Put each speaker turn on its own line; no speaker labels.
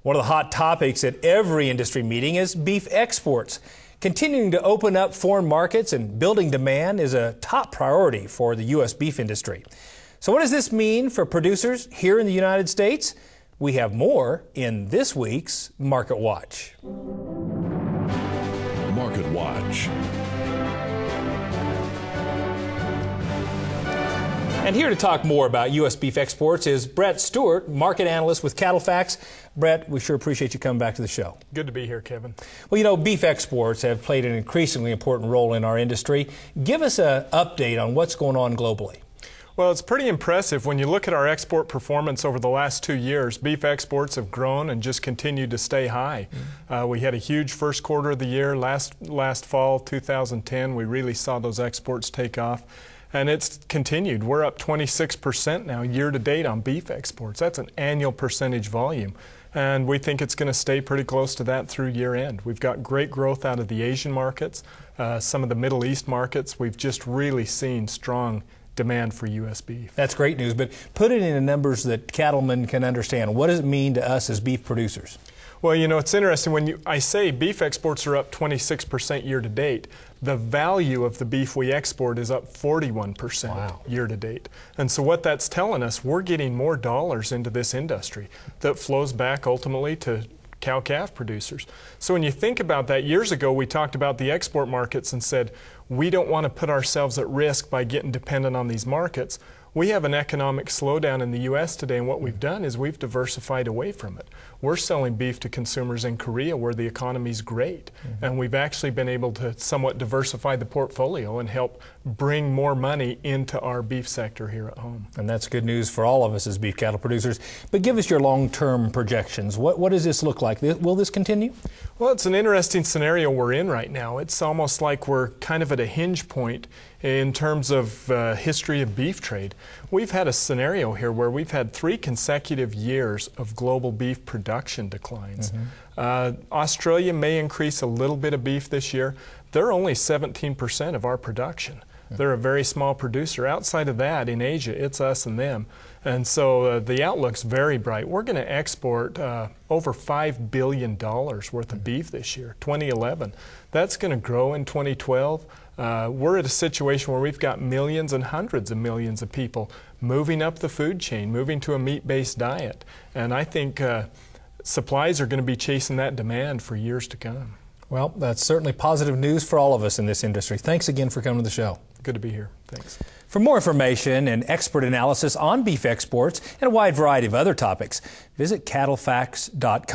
One of the hot topics at every industry meeting is beef exports. Continuing to open up foreign markets and building demand is a top priority for the U.S. beef industry. So what does this mean for producers here in the United States? We have more in this week's Market Watch.
Market Watch.
And here to talk more about U.S. beef exports is Brett Stewart, market analyst with CattleFax. Brett, we sure appreciate you coming back to the show.
Good to be here, Kevin.
Well, you know, beef exports have played an increasingly important role in our industry. Give us an update on what's going on globally.
Well, it's pretty impressive. When you look at our export performance over the last 2 years, beef exports have grown and just continued to stay high. We had a huge first quarter of the year. Last fall, 2010, we really saw those exports take off. And it's continued. We're up 26% now year to date on beef exports. That's an annual percentage volume. And we think it's going to stay pretty close to that through year end. We've got great growth out of the Asian markets, some of the Middle East markets. We've just really seen strong demand for U.S. beef.
That's great news, but put it into numbers that cattlemen can understand. What does it mean to us as beef producers?
Well, you know, it's interesting when I say beef exports are up 26% year to date. The value of the beef we export is up 41% year to date. And so what that's telling us, we're getting more dollars into this industry that flows back ultimately to cow-calf producers. So when you think about that, years ago we talked about the export markets and said, we don't want to put ourselves at risk by getting dependent on these markets. We have an economic slowdown in the U.S. today, and what we've done is we've diversified away from it. We're selling beef to consumers in Korea where the economy's great, and we've actually been able to somewhat diversify the portfolio and help bring more money into our beef sector here at home.
And that's good news for all of us as beef cattle producers. But give us your long-term projections. What does this look like? Will this continue?
Well, it's an interesting scenario we're in right now. It's almost like we're kind of at a hinge point in terms of history of beef trade. We've had a scenario here where we've had 3 consecutive years of global beef production declines. Australia may increase a little bit of beef this year. They're only 17% of our production. They're a very small producer. Outside of that, in Asia, it's us and them. And so the outlook's very bright. We're going to export over $5 billion worth of beef this year, 2011. That's going to grow in 2012. We're at a situation where we've got millions and hundreds of millions of people moving up the food chain, moving to a meat-based diet. And I think supplies are going to be chasing that demand for years to come.
Well, that's certainly positive news for all of us in this industry. Thanks again for coming to the show.
Good to be here. Thanks.
For more information and expert analysis on beef exports and a wide variety of other topics, visit CattleFax.com.